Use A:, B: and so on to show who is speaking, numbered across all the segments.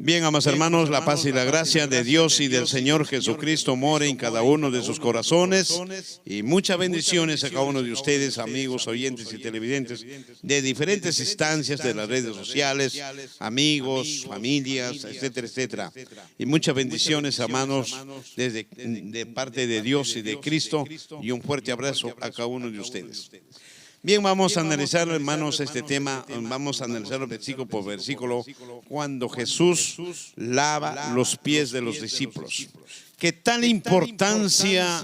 A: Bien, amados hermanos, la paz y la gracia de Dios y del Señor Jesucristo more en cada uno de sus corazones y muchas bendiciones a cada uno de ustedes, amigos, oyentes y televidentes de diferentes instancias de las redes sociales, amigos, familias, etcétera, etcétera. Y muchas bendiciones, hermanos, de parte de Dios y de Cristo, y un fuerte abrazo a cada uno de ustedes. Bien, vamos a analizar, hermanos, este tema. Vamos a analizarlo versículo por versículo. Cuando Jesús lava los pies de los discípulos. ¿Qué tal importancia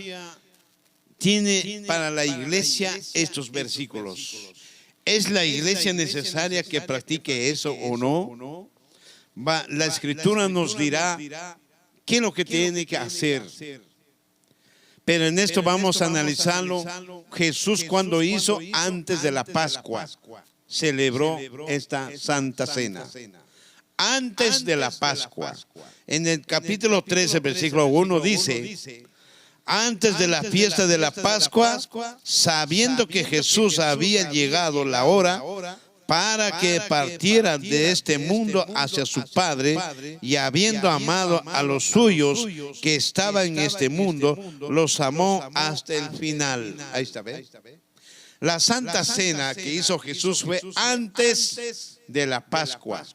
A: tiene para la iglesia estos versículos? ¿Es la iglesia necesaria que practique eso o no? La Escritura nos dirá qué es lo que tiene que hacer. Pero en esto vamos a analizarlo. Jesús, cuando hizo antes de la Pascua, celebró esta Santa Cena. Antes de la Pascua. En el capítulo 13, versículo 1 dice: antes de la fiesta de la Pascua, sabiendo que Jesús había llegado la hora para que partiera de este mundo hacia su Padre, y habiendo amado a los suyos que estaban en este mundo, los amó hasta el final. Ahí está, ¿ve? La Santa Cena que hizo Jesús fue antes de la Pascua.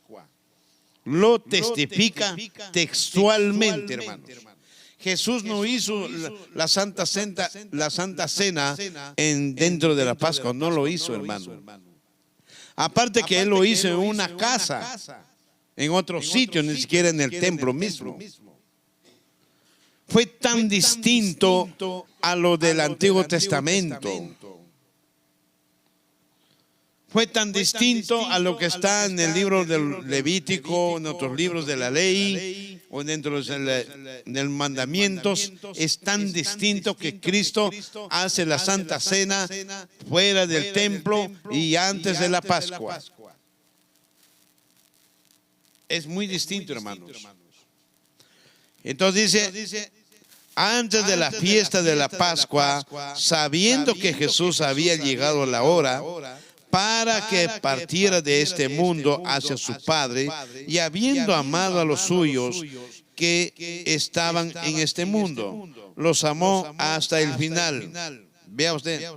A: Lo testifica textualmente, hermanos. Jesús no hizo la Santa Cena dentro de la Pascua, no lo hizo, hermano. Aparte que Él lo hizo en una casa, en otro sitio, ni siquiera en el templo mismo. Fue tan distinto a lo del Antiguo Testamento. Fue tan distinto a lo que está en el libro del Levítico, en otros libros de la ley, o dentro del mandamientos. Es tan distinto que Cristo hace la Santa Cena fuera del templo y antes de la Pascua. Es muy distinto, hermanos. Entonces dice: antes de la fiesta de la Pascua, sabiendo que Jesús había llegado la hora para que partiera de este mundo hacia su Padre, y habiendo amado a los suyos que estaban en este mundo, los amó hasta el final. Vea usted.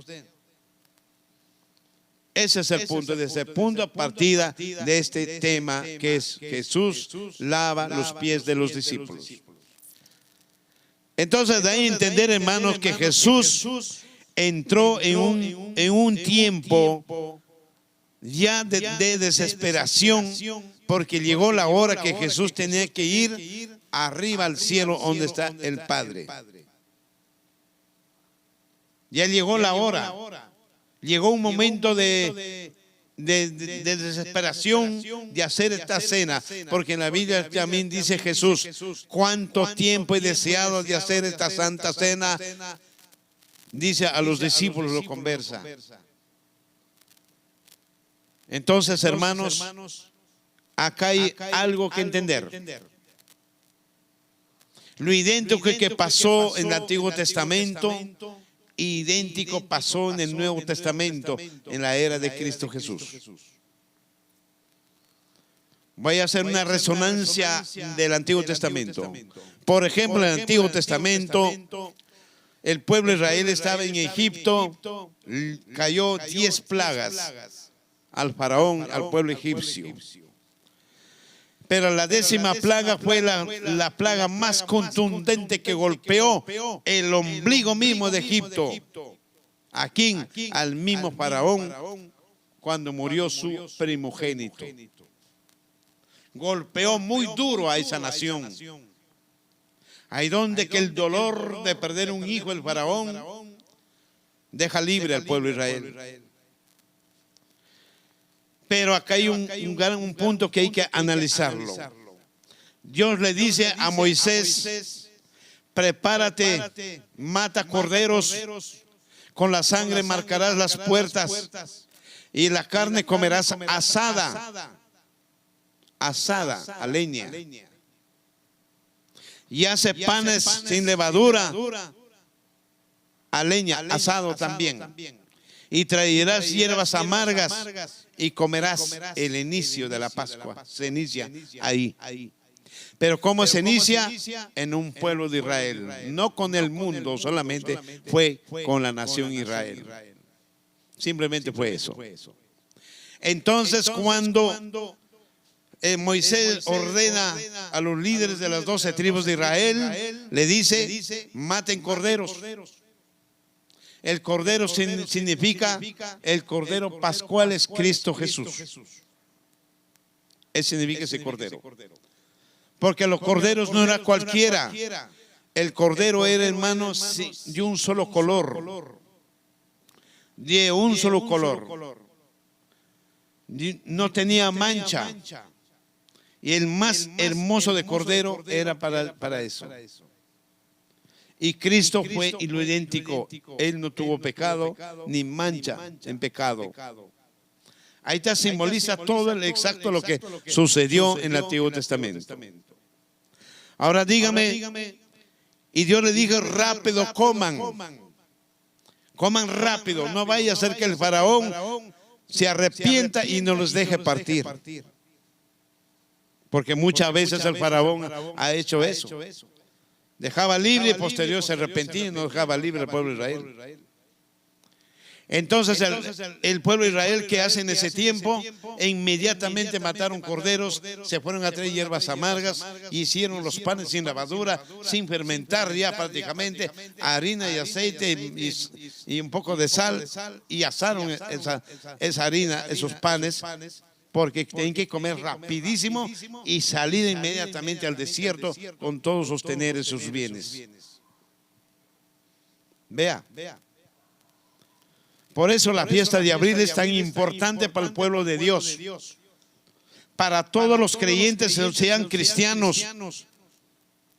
A: Ese es el punto, desde el punto de partida de este tema, que es Jesús lava los pies de los discípulos. Entonces, de ahí entender, hermanos, que Jesús entró en un tiempo ya de desesperación, porque llegó la hora que Jesús tenía que ir arriba al cielo donde está el Padre. Ya llegó la hora. Llegó un momento de desesperación de hacer esta cena, porque en la Biblia también dice Jesús: cuánto tiempo he deseado de hacer esta Santa Cena. Dice a los discípulos, lo conversa. Entonces, hermanos, acá hay algo que entender. Lo idéntico que pasó en el Antiguo Testamento, idéntico pasó en el Nuevo Testamento, en la era de Cristo Jesús. Voy a hacer una resonancia del Antiguo Testamento. Por ejemplo, en el Antiguo Testamento, el pueblo de Israel estaba en Egipto, cayó 10 plagas al faraón, al pueblo egipcio. Pero la 10ª plaga fue la plaga más contundente, que golpeó el ombligo mismo de Egipto. Aquí, al mismo faraón, cuando murió su primogénito. Golpeó muy duro a esa nación. Ahí donde que el dolor de perder un hijo, el faraón, deja libre al pueblo de Israel. Pero acá hay un punto que hay que analizarlo. Dios le dice a Moisés: prepárate, mata corderos, con la sangre marcarás las puertas, y la carne comerás asada a leña. Y hace panes sin levadura a leña, asado también. Y traerás hierbas amargas y comerás el inicio de la Pascua. Se inicia ahí. Pero ¿cómo se inicia? En un pueblo de Israel. No con el mundo solamente, fue con la nación Israel. Simplemente fue eso. Entonces cuando Moisés ordena a los líderes de las 12 tribus de Israel, le dice, maten corderos. El cordero significa, el cordero pascual es Cristo Jesús. Ese significa ese cordero. Porque los corderos no era cualquiera. El cordero era, hermanos, de un solo color. De un solo color. No tenía mancha. Y el más hermoso de cordero era para eso. Y Cristo fue lo idéntico. Él no tuvo pecado ni mancha en pecado. Ahí te simboliza todo exacto lo que sucedió en el Antiguo Testamento. Ahora dígame, y Dios le dijo, rápido coman. Coman rápido, no vaya a ser que el faraón se arrepienta y no los deje partir. Porque muchas veces el faraón ha hecho eso. Dejaba libre y posterior se arrepentía y no dejaba libre al pueblo de Israel. Entonces el pueblo de Israel, ¿qué hace en ese tiempo? E inmediatamente mataron corderos, se fueron a traer hierbas amargas y hicieron los panes sin levadura, sin fermentar ya prácticamente, harina y aceite y un poco de sal, y asaron esa harina, esos panes, porque tienen que comer rapidísimo y salir inmediatamente al desierto con todos sus teneres, sus bienes. Vea. Por eso la fiesta de abril es tan importante para el pueblo de Dios. Para todos los creyentes, sean cristianos,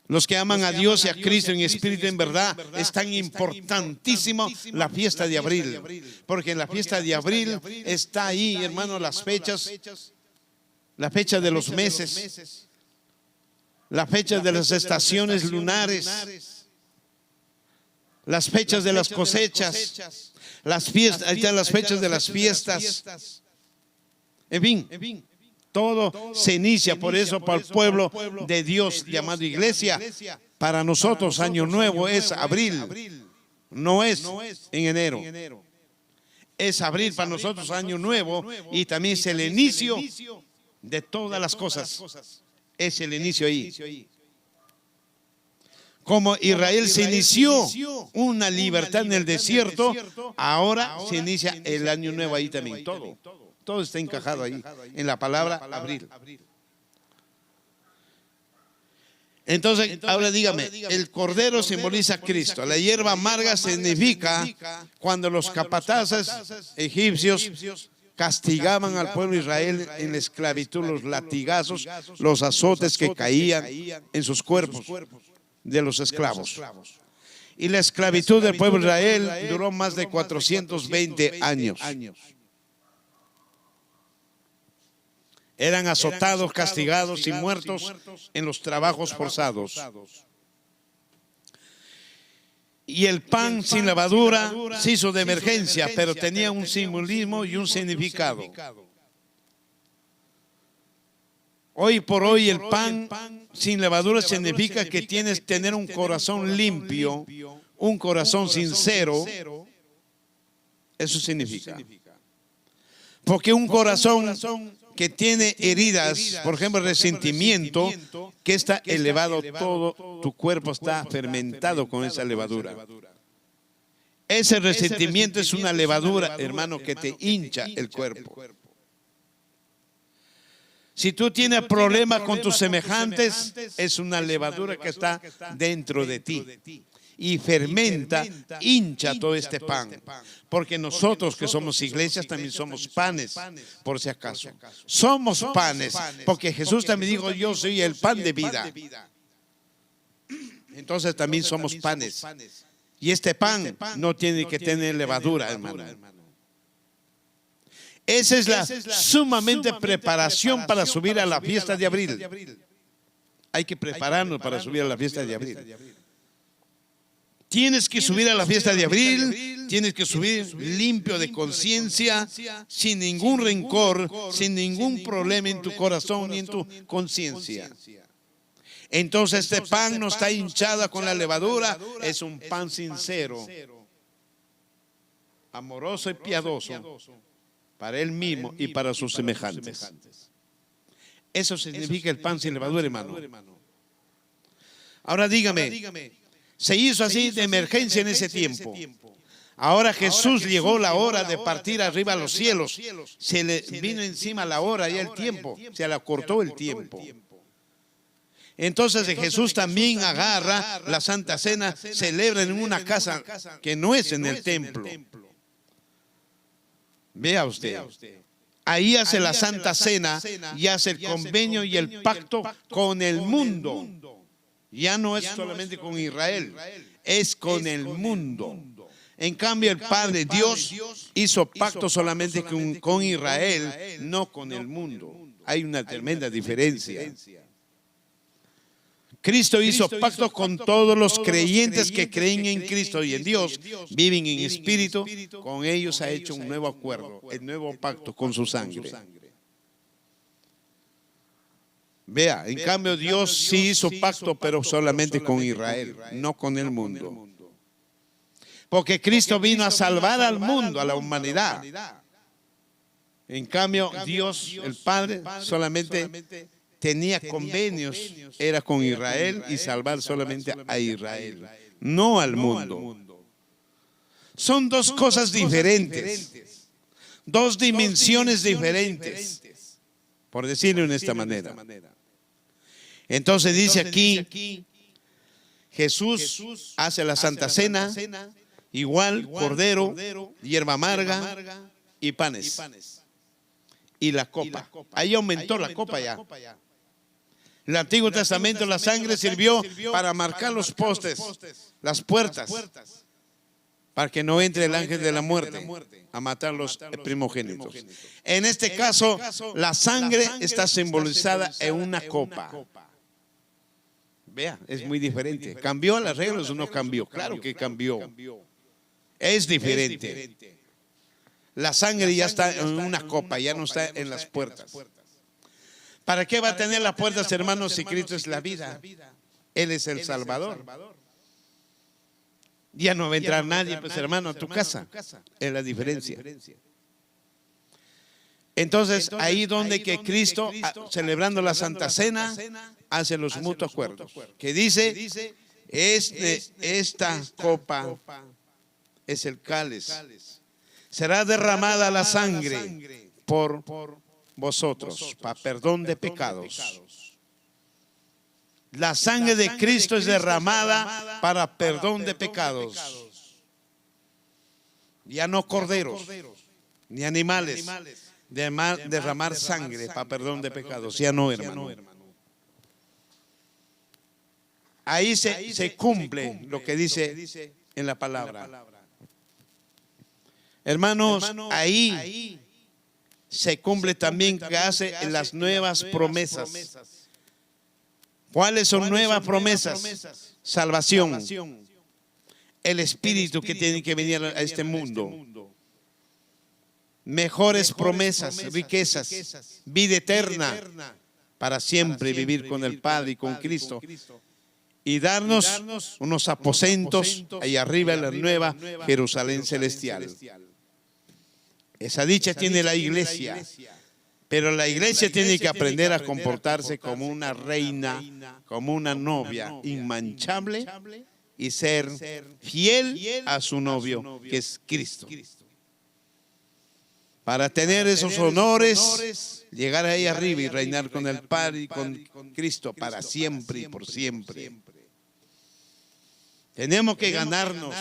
A: los que aman a Dios y a Cristo en espíritu y en verdad, es tan importantísimo la fiesta de abril. Porque en la fiesta de abril está ahí, hermano, las fechas, la fecha de los meses, la fecha de las estaciones lunares, las fechas de las cosechas, las fiestas, ahí están las fechas de las fiestas. En fin, todo se inicia por eso para el pueblo de Dios llamado iglesia. Para nosotros año nuevo es abril, no es en enero. Es abril para nosotros año nuevo y también es el inicio de todas las cosas. Es el inicio ahí. Como Israel se inició una libertad en el desierto, ahora se inicia el año nuevo ahí también. Todo está encajado ahí, en la palabra abril. Entonces, ahora dígame, el cordero simboliza a Cristo. La hierba amarga significa cuando los capataces egipcios castigaban al pueblo de Israel en la esclavitud, los latigazos, los azotes que caían en sus cuerpos de los esclavos. Y la esclavitud del pueblo de Israel duró más de 420 años. Eran azotados, castigados y muertos en los trabajos forzados. Y el pan sin levadura se hizo de emergencia, pero tenía un simbolismo y un significado. Hoy por hoy el pan sin levadura significa que tienes que tener un corazón limpio, un corazón sincero. Eso significa. Porque un corazón que tiene heridas, por ejemplo resentimiento, que está elevado, todo tu cuerpo está fermentado con esa levadura. Ese resentimiento es una levadura, hermano, que te hincha el cuerpo. Si tú tienes problemas con tus semejantes, es una levadura que está dentro de ti y fermenta, hincha todo este pan. Porque nosotros que somos iglesias también somos panes, por si acaso. Somos panes, porque Jesús también dijo, yo soy el pan de vida. Entonces también somos panes. Y este pan no tiene que tener levadura, hermano. Esa es la sumamente preparación para subir a la fiesta de abril. Hay que prepararnos para subir a la fiesta de abril. Tienes que subir a la fiesta de abril, tienes que subir limpio de conciencia, sin ningún rencor, sin ningún problema en tu corazón ni en tu conciencia. Entonces este pan no está hinchado con la levadura, es un pan sincero, amoroso y piadoso para él mismo y para sus semejantes. Eso significa el pan sin levadura, hermano. Ahora dígame, se hizo así de emergencia en ese tiempo. Ahora Jesús llegó la hora de partir arriba a los cielos. Se le vino encima la hora y el tiempo, se le acortó el tiempo. Entonces Jesús también agarra la Santa Cena, celebra en una casa que no es en el templo. Vea usted, ahí hace la Santa Cena y hace el convenio y el pacto con el mundo. Ya no es solamente con Israel, es con el mundo. En cambio el Padre Dios hizo pacto solamente con Israel, no con el mundo. Hay una tremenda diferencia. Cristo hizo pacto con todos los creyentes que creen en Cristo y en Dios, viven en espíritu. Con ellos ha hecho un nuevo acuerdo, el nuevo pacto con su sangre. Vea, en cambio Dios sí hizo pacto, pero solamente con Israel, no con el mundo. Porque Cristo vino a salvar al mundo, a la humanidad. En cambio Dios, el Padre, solamente tenía convenios, era con Israel y salvar solamente a Israel, no al mundo. Son dos cosas diferentes, dos dimensiones diferentes, por decirlo en esta manera. Entonces dice aquí, Jesús hace la Santa Cena, igual cordero, hierba amarga y panes. Y la copa, ahí aumentó la copa ya. En el Antiguo Testamento la sangre sirvió para marcar los postes, las puertas, para que no entre el ángel de la muerte a matar los primogénitos. En este caso, la sangre está simbolizada en una copa. Vea, es muy diferente. ¿Cambió las reglas o no cambió? Claro que cambió. Es diferente. La sangre ya está en una copa, ya no está en las puertas. ¿Para qué va a tener las puertas, hermanos, si Cristo es la vida? Él es el Salvador. Ya no va a entrar nadie, pues hermano, a tu casa. Es la diferencia. Entonces, ahí donde que Cristo, celebrando la Santa Cena, hace los mutuos acuerdos. Que dice, esta copa es el cáliz. Será derramada la sangre por vosotros, para perdón de pecados. La sangre de Cristo es derramada para perdón de pecados. Ya no corderos, ni animales, derramar sangre para perdón de pecados. Ya no, hermano. Ahí se cumple lo que dice en la palabra. Hermanos, ahí se cumple también que hace las nuevas promesas. ¿Cuáles son nuevas promesas? Salvación. El Espíritu que tiene que venir a este mundo. Mejores promesas, riquezas, vida eterna, para siempre vivir con el Padre y con Cristo. Y darnos unos aposentos ahí arriba en la nueva Jerusalén celestial. Esa dicha tiene la iglesia, pero la iglesia tiene que aprender a comportarse como una reina, como una novia inmanchable y ser fiel a su novio, que es Cristo. Para tener esos honores, llegar ahí arriba y reinar con el Padre y con Cristo para siempre y por siempre. Tenemos que ganarnos.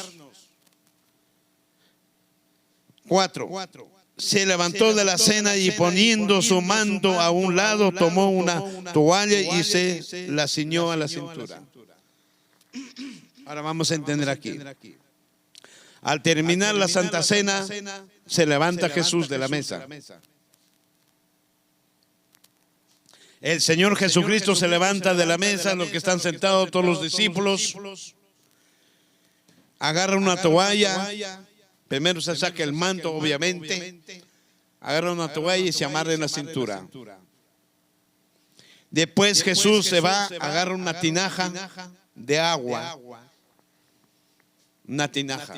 A: 4. Se levantó de la cena y poniendo su manto a un lado, tomó una toalla y se la ciñó a la cintura. Ahora vamos a entender aquí. Al terminar la Santa Cena, se levanta Jesús de la mesa. El Señor Jesucristo se levanta de la mesa, los que están sentados, todos los discípulos, agarra una toalla. Primero se saca el manto, obviamente. Agarra una toalla y se amarra en la cintura. Después Jesús se va, agarra una tinaja de agua. Una tinaja.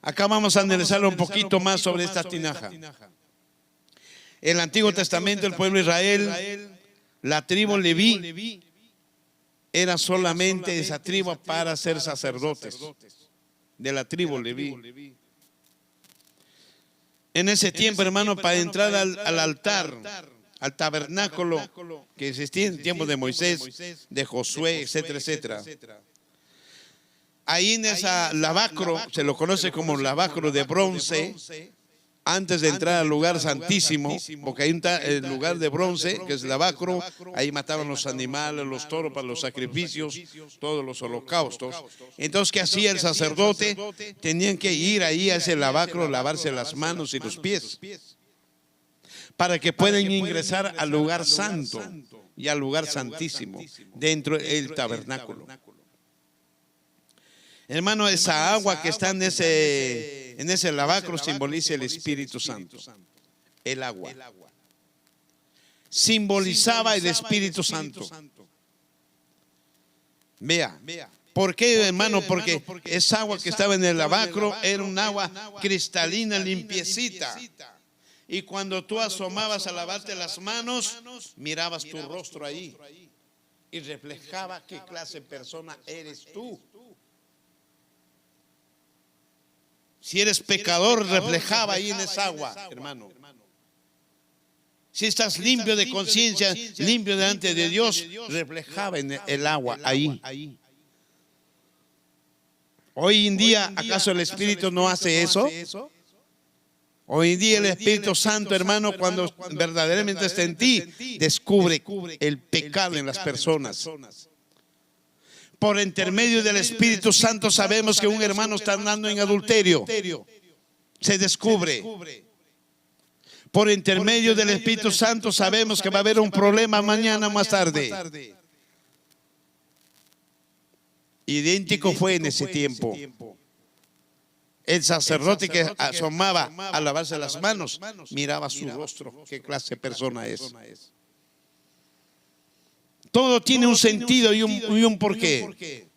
A: Acá vamos a analizar un poquito más sobre esta tinaja. En el Antiguo Testamento, el pueblo de Israel, la tribu Leví, era solamente esa tribu para ser sacerdotes de la tribu Leví. En ese tiempo, hermano, para entrar al altar, al tabernáculo que existía en el tiempo de Moisés, de Josué, etcétera, etcétera. Ahí en esa lavacro, se lo conoce como lavacro de bronce, antes de entrar al lugar santísimo, porque hay un lugar de bronce, que es lavacro, ahí mataban los animales, los toros para los sacrificios, todos los holocaustos. Entonces, ¿qué hacía el sacerdote? Tenían que ir ahí a ese lavacro, lavarse las manos y los pies, para que puedan ingresar al lugar santo y al lugar santísimo, dentro del tabernáculo. Hermano, esa agua que está en ese lavacro simboliza el Espíritu Santo. El agua. Simbolizaba el Espíritu Santo. Vea. ¿Por qué, hermano? Porque esa agua que estaba en el lavacro era un agua cristalina, limpiecita. Y cuando tú asomabas a lavarte las manos, mirabas tu rostro ahí. Y reflejaba qué clase de persona eres tú. Si eres pecador, reflejaba ahí en esa agua, hermano. Si estás limpio de conciencia, limpio delante de Dios, reflejaba en el agua ahí. Hoy en día, ¿acaso el Espíritu no hace eso? Hoy en día el Espíritu Santo, hermano, cuando verdaderamente está en ti, descubre el pecado en las personas. Por intermedio del Espíritu Santo sabemos que un hermano está andando en adulterio. Se descubre. Por intermedio del Espíritu Santo sabemos que va a haber un problema mañana o más tarde. Idéntico fue en ese tiempo. El sacerdote que asomaba a lavarse las manos miraba su rostro. ¿Qué clase de persona es? Todo tiene un sentido y un porqué.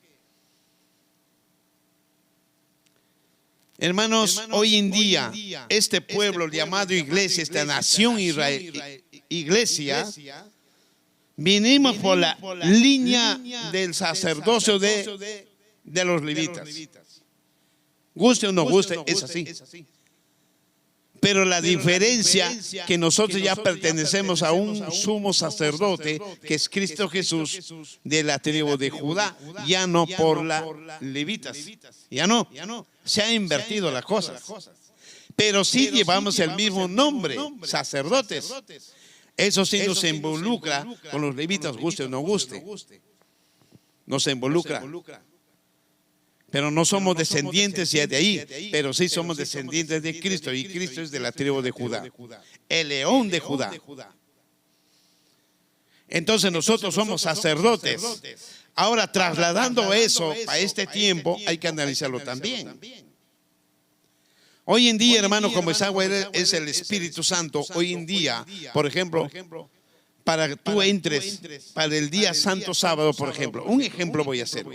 A: Hermanos, hoy en día, este pueblo llamado iglesia, esta nación iglesia, vinimos por la línea del sacerdocio de los levitas. Guste o no guste, es así. Pero la diferencia que nosotros ya pertenecemos a un sumo sacerdote, que es Cristo Jesús, de la tribu de Judá, ya no por las levitas. Ya no. Se ha invertido la cosa. Pero sí llevamos el mismo nombre, sacerdotes. Eso sí nos involucra con los levitas, guste o no guste. Nos involucra. Pero no somos descendientes ya de ahí, pero sí somos descendientes de Cristo, y Cristo es de la tribu de Judá, el león de Judá. Entonces nosotros somos sacerdotes. Ahora, trasladando eso a este tiempo, hay que analizarlo también. Hoy en día, hermano, como esa agua es el Espíritu Santo, hoy en día, por ejemplo, para que tú entres para el día santo sábado, por ejemplo, un ejemplo voy a hacer.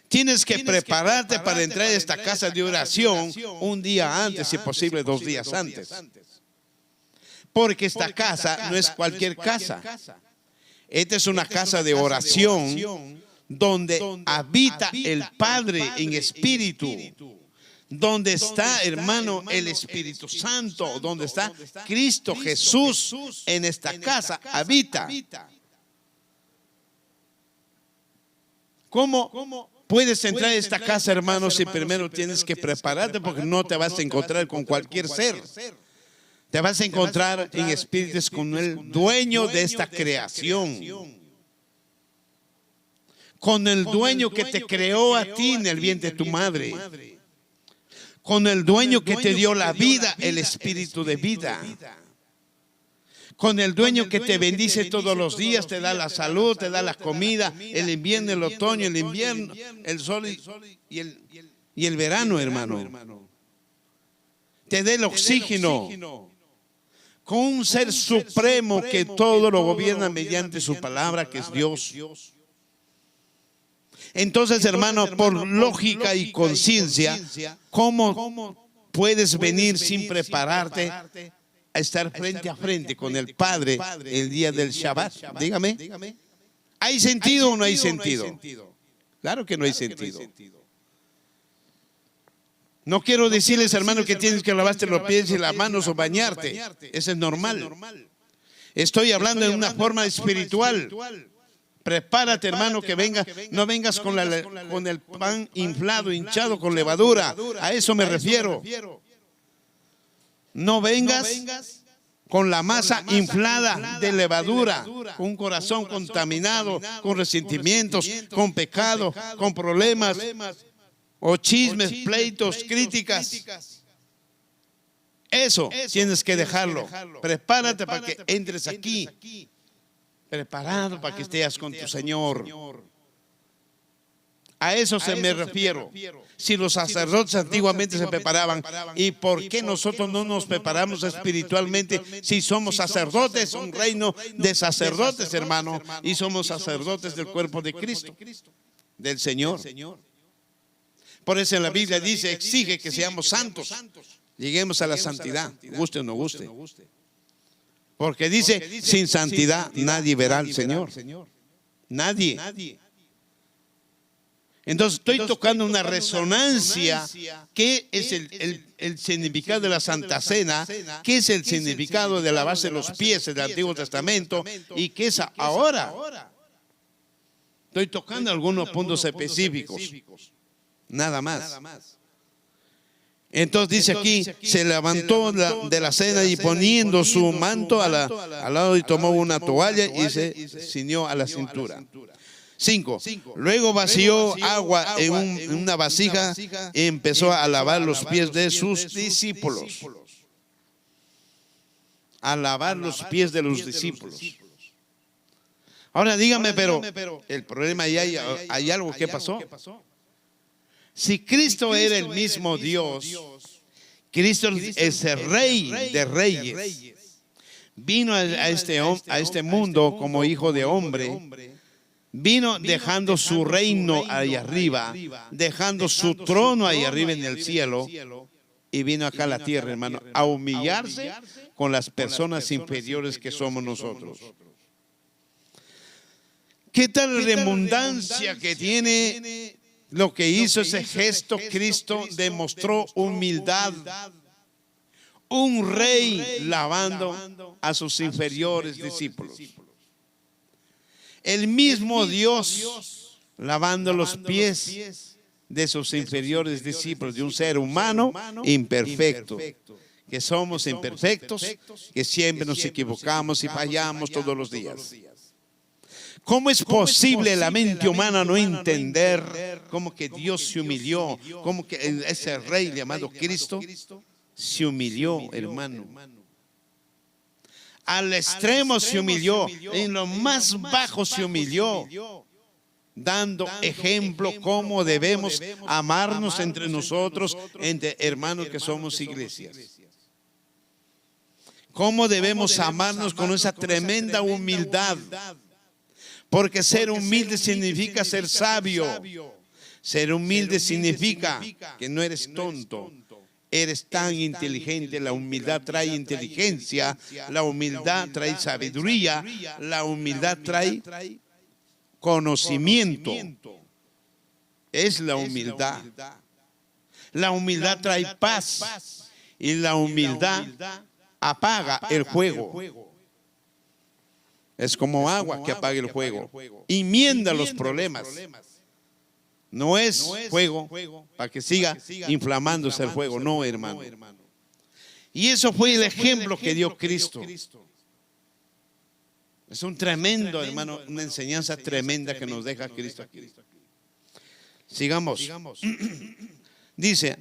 A: Tienes que prepararte para entrar a esta casa de oración un día antes, si posible 2 días antes. Porque esta casa no es cualquier casa. Esta es una casa de oración donde habita el Padre en espíritu. Donde está, hermano, el Espíritu Santo. Donde está Cristo Jesús en esta casa, habita. ¿Cómo puedes entrar a esta casa, hermano, si primero tienes que prepararte? Porque no te vas a encontrar con cualquier ser. Te vas a encontrar en espíritus con el dueño de esta creación. Con el dueño que te creó a ti en el vientre de tu madre. Con el dueño que te dio la vida, el espíritu de vida. Con el dueño que te bendice todos los días, te da la salud, te da la comida, el invierno, el otoño, el invierno, el sol y el verano, hermano. Te da el oxígeno. con un ser supremo que todo lo gobierna mediante su palabra, que es Dios. Entonces, hermano, por lógica y conciencia, ¿cómo puedes venir sin prepararte a estar frente a frente con el Padre el día del Shabbat? Dígame. ¿Hay sentido o no hay sentido? Claro que no hay sentido. No quiero decirles, hermano, que tienes que lavarte los pies y las manos o bañarte. Eso es normal. Estoy hablando de una forma espiritual. Prepárate, hermano, que no vengas con el pan inflado, hinchado con levadura. A eso me refiero. No vengas con la masa inflada de levadura, con un corazón contaminado, con resentimientos, con pecado, con problemas, o chismes, pleitos, críticas. Eso tienes que dejarlo. Prepárate para que entres aquí, preparado para que estés con tu Señor. A eso se me refiero. Si los sacerdotes antiguamente se preparaban, ¿y por qué nosotros no nos preparamos espiritualmente si somos sacerdotes? Un reino de sacerdotes, hermano, y somos sacerdotes del cuerpo de Cristo, del Señor. Por eso en la Biblia dice, exige que seamos santos, lleguemos a la santidad, guste o no guste. Porque dice, sin santidad nadie verá al Señor. Nadie. Entonces estoy tocando una resonancia. ¿Qué es el significado de la Santa Cena? ¿Qué es el significado de lavarse los pies del Antiguo Testamento? ¿Y qué es ahora? Estoy tocando algunos puntos específicos. Nada más. Entonces dice aquí, se levantó de la cena y poniendo su manto al lado y tomó una toalla y se ciñó a la cintura. 5. Luego vació agua en una vasija y empezó a lavar los pies de sus discípulos. A lavar los pies de los discípulos. Ahora dígame, pero el problema ahí hay algo que pasó. Si Cristo era el mismo Dios, Cristo es el Rey de Reyes. Vino a este mundo como hijo de hombre. Vino dejando su reino ahí arriba, dejando su trono ahí arriba en el cielo, y vino acá a la tierra, hermano, a humillarse con las personas inferiores que somos nosotros. ¿Qué tal redundancia que tiene lo que hizo ese gesto? Cristo demostró humildad. Un rey lavando a sus inferiores discípulos. El mismo Dios lavando los pies de sus inferiores discípulos, de un ser humano imperfecto, que somos imperfectos, que siempre nos equivocamos y fallamos todos los días. ¿Cómo es posible la mente humana no entender cómo que Dios se humilló, cómo que ese rey llamado Cristo se humilló, hermano? Al extremo se humilló, en lo más bajo se humilló, dando ejemplo cómo debemos amarnos entre nosotros, entre hermanos que somos iglesias. Cómo debemos amarnos con esa tremenda humildad. Porque ser humilde significa ser sabio. Ser humilde significa que no eres tonto. Eres tan inteligente. La humildad trae inteligencia. La humildad trae sabiduría. La humildad trae conocimiento. Es la humildad. La humildad trae paz. Y la humildad apaga el fuego. Es como agua que apaga el fuego. Enmienda los problemas. No es fuego para que siga inflamándose el fuego. No, hermano. Y eso fue el ejemplo que dio Cristo. Es un tremendo, hermano, una enseñanza tremenda que nos deja Cristo aquí. Sigamos. Dice...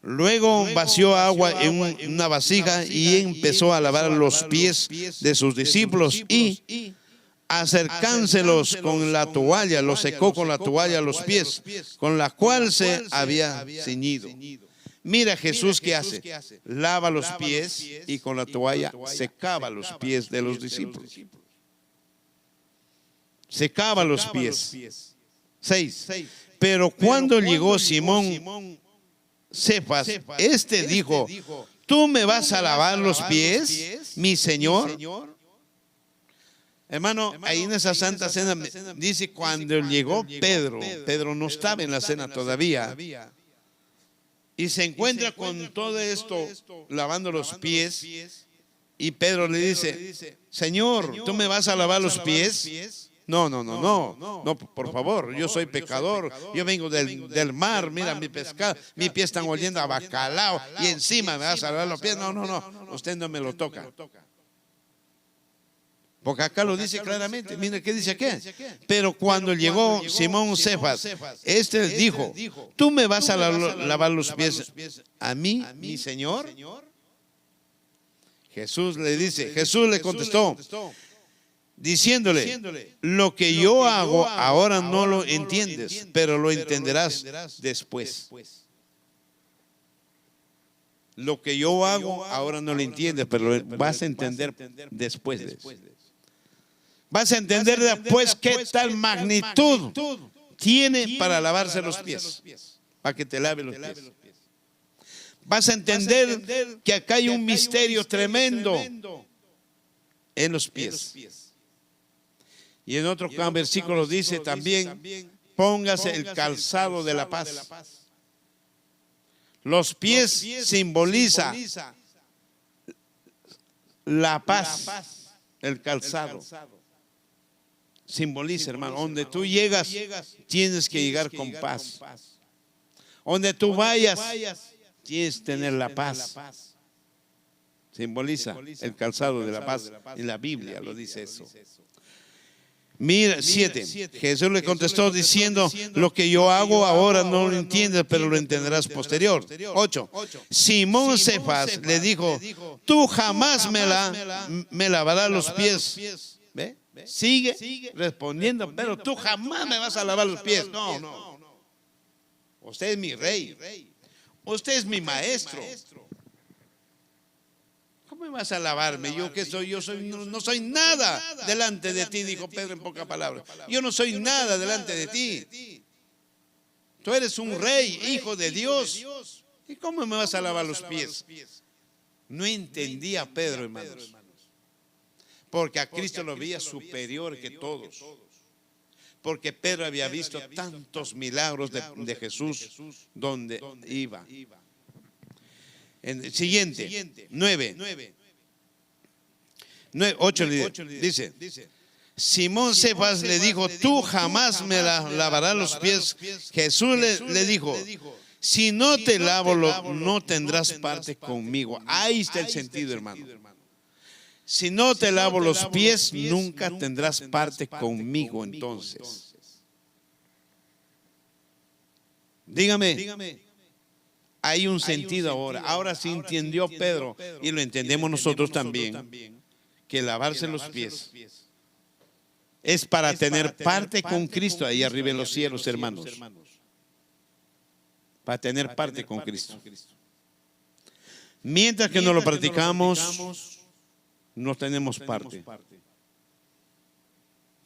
A: Luego vació agua en una vasija y empezó a lavar los pies de sus discípulos y acercánselos con la toalla, los secó con la toalla los pies, con la cual se había ceñido. Mira Jesús qué hace. Lava los pies y con la toalla secaba los pies de los discípulos. Secaba los pies. 6. Pero cuando llegó Simón Cefas, este dijo: ¿tú me vas a lavar los pies, mi Señor? Hermano, ahí en esa Santa Cena dice cuando llegó Pedro. Pedro no estaba en la cena todavía. Y se encuentra con todo esto lavando los pies. Y Pedro le dice: Señor, ¿tú me vas a lavar los pies? No, por favor, yo soy pecador, yo vengo del mar, mira mi pescado, mis pies están oliendo a bacalao y encima me vas a lavar los pies. No, usted no me lo toca. Porque acá lo dice claramente, mira qué dice aquí. Pero cuando llegó Simón Cefas, este dijo: ¿tú me vas a lavar los pies a mí, mi Señor? Jesús le contestó, diciéndole: lo que yo hago ahora no lo entiendes, pero lo entenderás después. Lo que yo hago ahora no lo entiendes, pero lo vas a entender después. Vas a entender después qué tal magnitud tiene para lavarse los pies, para que te lave los pies. Vas a entender que acá hay un misterio tremendo en los pies. Y en otro versículo dice también: póngase el calzado de la paz. Los pies simboliza la paz, el calzado. Simboliza, hermano, donde tú llegas, tienes que llegar con paz. Donde tú vayas, tienes que tener la paz. Simboliza el calzado de la paz. En la Biblia lo dice eso. Mira, 7. Jesús le contestó diciendo: lo que yo hago ahora no lo entiendes, pero lo entenderás posterior. 8. Simón Cefas le dijo: tú jamás me lavarás los pies. ¿Ve? Sigue respondiendo: pero tú jamás me vas a lavar los pies. No. Usted es mi rey. Usted es mi maestro. ¿Cómo me vas a lavarme? ¿Yo qué soy? No soy nada delante de ti, dijo Pedro en pocas palabras. Yo no soy nada delante de ti. Tú eres un rey, hijo de Dios. ¿Y cómo me vas a lavar los pies? No entendía Pedro, hermanos. Porque a Cristo lo veía superior que todos. Porque Pedro había visto tantos milagros de Jesús donde iba. Siguiente, 9. 8 dice: Simón Cefas le dijo: tú jamás me lavarás los pies. Jesús le dijo: si no te lavo, no tendrás parte conmigo. Ahí está el sentido, hermano. Si no te lavo los pies, nunca tendrás parte conmigo. Entonces, dígame, hay un sentido ahora. Ahora sí entendió Pedro, y lo entendemos nosotros también, que lavarse los pies es para tener parte con Cristo ahí arriba en los cielos, hermanos. Para tener parte con Cristo. Mientras que no lo practicamos, no tenemos parte.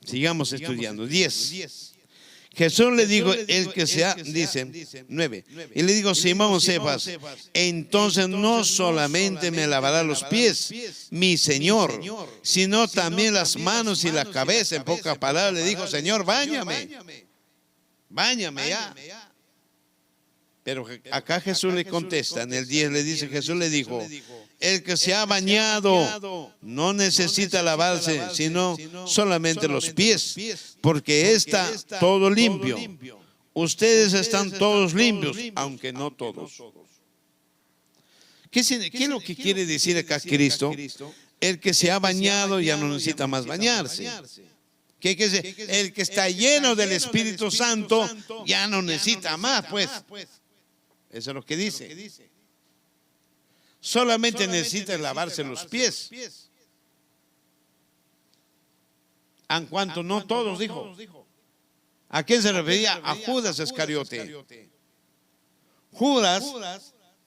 A: Sigamos estudiando. 10. Jesús le dijo: el que sea, dice 9. Y le dijo: Simón Cefas, entonces no solamente me lavará los pies, mi Señor, sino también las manos y la cabeza. En pocas palabras le dijo: Señor, báñame ya. Pero acá Jesús le contesta, en el 10 le dice: Jesús le dijo: el que se ha bañado no necesita lavarse, sino solamente los pies, porque está todo limpio. Ustedes están todos limpios, aunque no todos. ¿Qué es lo que quiere decir acá Cristo? El que se ha bañado ya no necesita más bañarse. El que está lleno del Espíritu Santo ya no necesita más, pues. Eso es lo que dice. Solamente necesita lavarse los pies. En cuanto no todos, dijo. ¿A quién se refería? A Judas Iscariote. Judas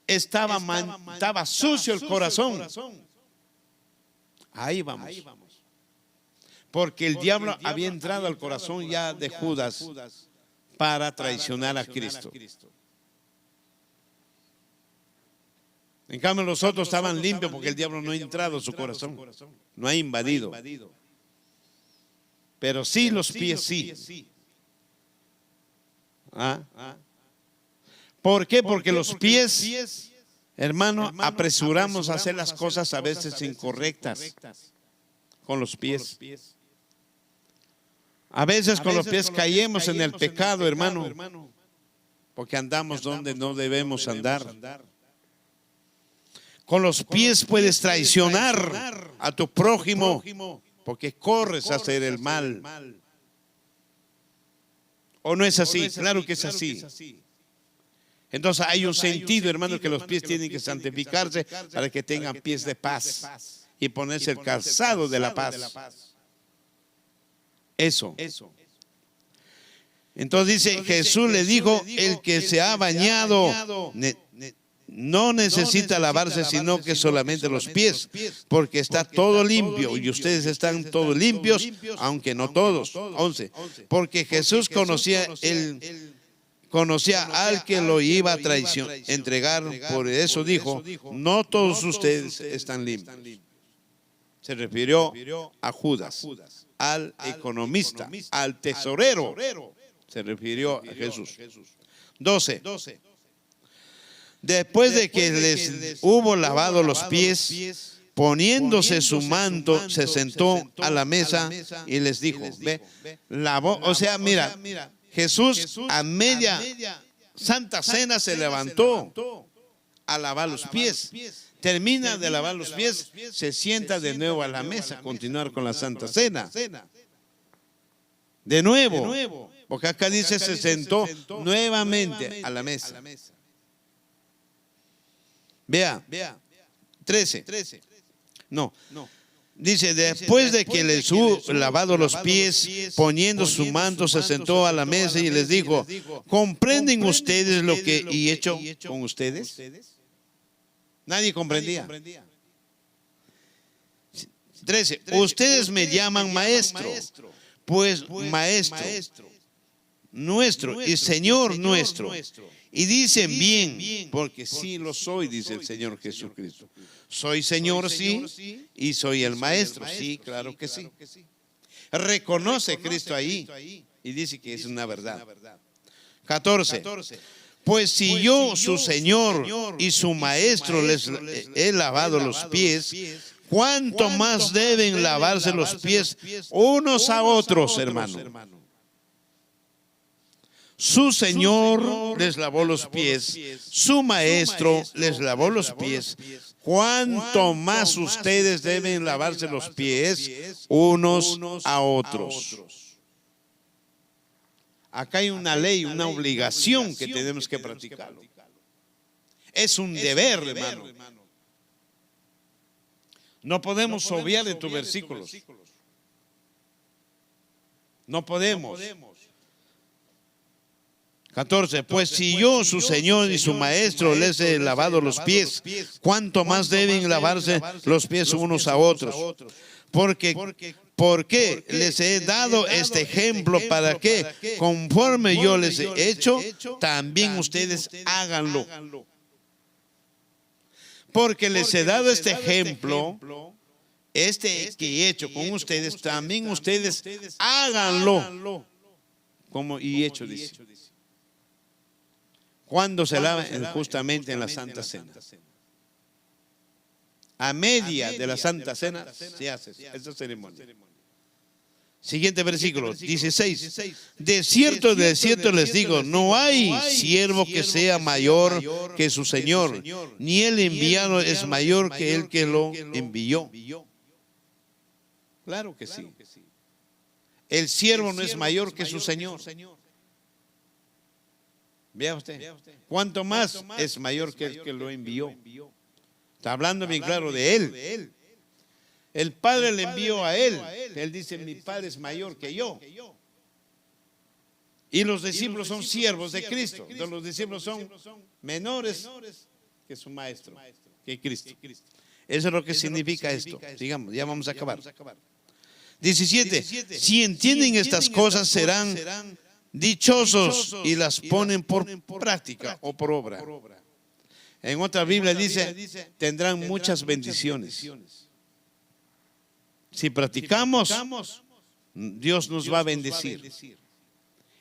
A: estaba sucio el corazón. Ahí vamos. Porque el diablo había entrado al corazón ya de Judas para traicionar a Cristo. En cambio los otros estaban limpios porque el diablo no ha entrado a su corazón, no ha invadido. Pero sí los pies sí. ¿Por qué? Porque los pies, hermano, apresuramos a hacer las cosas a veces incorrectas con los pies. A veces con los pies caemos en el pecado, hermano, porque andamos donde no debemos andar. Con los pies puedes traicionar a tu prójimo porque corres a hacer el mal. ¿O no es así? Claro que es así. Entonces hay un sentido, hermano, que los pies tienen que santificarse para que tengan pies de paz y ponerse el calzado de la paz. Eso. Entonces dice, Jesús le dijo, el que se ha bañado no necesita lavarse sino que solamente los pies, porque está todo limpio y ustedes están todos limpios, aunque no todos. 11. Porque Jesús conocía al que lo iba a entregar, por eso dijo, no todos ustedes están limpios. Se refirió a Judas, al economista, al tesorero. Se refirió a Jesús. 12. Después de que les hubo lavado los pies, poniéndose su manto, se sentó a la mesa y les dijo, lavó, o sea, mira, Jesús a media Santa Cena se levantó a lavar los pies. Termina de lavar los pies, se sienta de nuevo a la mesa, continuar con la Santa Cena. De nuevo, porque acá dice se sentó nuevamente a la mesa. Vea, 13. No. Dice, después de que les hubo lavado los pies, poniendo su manto, se sentó a la mesa y les dijo, ¿comprenden ustedes lo que he hecho con ustedes? Nadie comprendía. 13. Ustedes me llaman maestro, pues maestro nuestro y Señor nuestro. Y dicen bien, porque sí lo soy, dice el Señor Jesucristo. Soy Señor, sí, y soy el Maestro, sí, claro que sí. Reconoce Cristo ahí y dice que es una verdad. 14. Pues si yo, su Señor y su Maestro, les he lavado los pies, ¿cuánto más deben lavarse los pies unos a otros, hermano? Su Señor les lavó los pies, su Maestro les lavó los pies. ¿Cuánto más ustedes deben lavarse los pies unos a otros? Acá hay una ley, una obligación que tenemos que practicar. Es un deber, hermano. No podemos obviar de tus versículos. No podemos. 14. Pues si yo, su Señor y su Maestro, les he lavado los pies, ¿cuánto más deben lavarse los pies unos a otros? Porque les he dado este ejemplo para que, conforme yo les he hecho, también ustedes háganlo. Porque les he dado este ejemplo, que he hecho con ustedes, también ustedes háganlo. Como y hecho, dice. ¿Cuándo se lava? Justamente en la Santa Cena. A media de la Santa Cena se hace esa ceremonia. Siguiente versículo, 16. De cierto les digo, no hay siervo que sea mayor que su Señor, ni el enviado es mayor que el que lo envió. Claro que sí. El siervo no es mayor que su Señor. Vea usted, ¿cuánto más es mayor que el que lo envió? Está hablando bien claro de él. El Padre le envió a él. Él dice, mi Padre es mayor que yo. Y los discípulos son siervos de Cristo. Entonces los discípulos son menores que su maestro, que Cristo. Eso es lo que significa esto. Digamos, ya vamos a acabar. 17. Si entienden estas cosas serán dichosos y las ponen por práctica o por obra. En otra Biblia dice, tendrán muchas bendiciones. Si practicamos, Dios nos va a bendecir.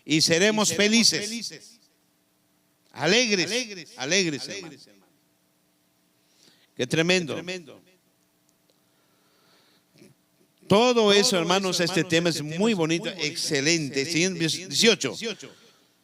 A: Y seremos felices. Alegres, hermano. Qué tremendo. Todo eso, hermanos, este tema es muy bonito, excelente. 18.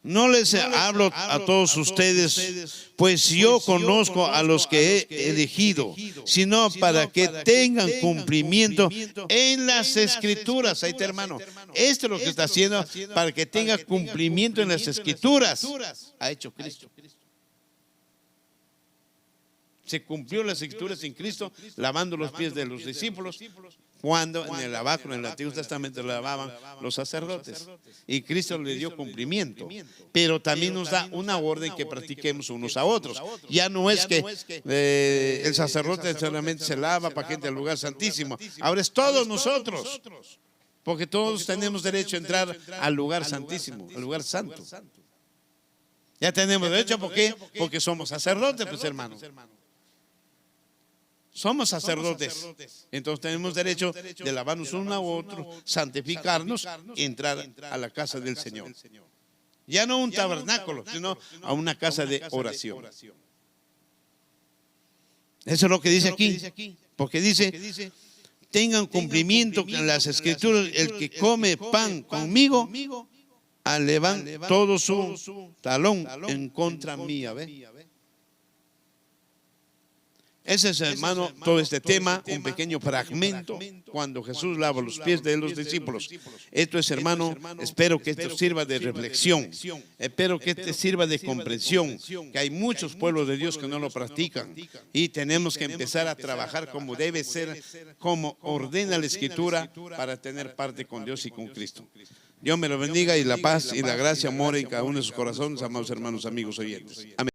A: No les hablo a todos ustedes, pues yo conozco a los que he elegido, sino para que tengan cumplimiento en las Escrituras. Ahí está, hermano. Esto es lo que está haciendo para que tenga cumplimiento en las Escrituras. Ha hecho Cristo. Se cumplió las Escrituras en Cristo, lavando los pies de los discípulos, cuando en el lavacro, en el Antiguo Testamento, lavaban los sacerdotes. Y Cristo le dio cumplimiento. Pero también nos da una orden que practiquemos unos a otros. Ya no es que el sacerdote solamente se lava para que entre al lugar santísimo. Ahora es todos nosotros. Porque todos tenemos derecho a entrar al lugar santísimo, al lugar santo. Ya tenemos derecho, ¿por qué? Porque somos sacerdotes, pues, hermanos. Somos sacerdotes, entonces tenemos derecho de lavarnos uno a otro, santificarnos y entrar a la casa del Señor. Ya no un tabernáculo, sino a una casa de oración. Eso es lo que dice aquí, porque dice, tengan cumplimiento en las Escrituras, el que come pan conmigo, levan todo su talón en contra mía. ¿Ve? Ese es, hermano, todo este tema, un pequeño fragmento cuando Jesús lava los pies de los discípulos. Esto es, hermano, espero que esto sirva de reflexión, espero que esto sirva de comprensión, que hay muchos pueblos de Dios que no lo practican y tenemos que empezar a trabajar como debe ser, como ordena la Escritura para tener parte con Dios y con Cristo. Dios me lo bendiga y la paz y la gracia moren en cada uno de sus corazones, amados hermanos, amigos oyentes. Amén.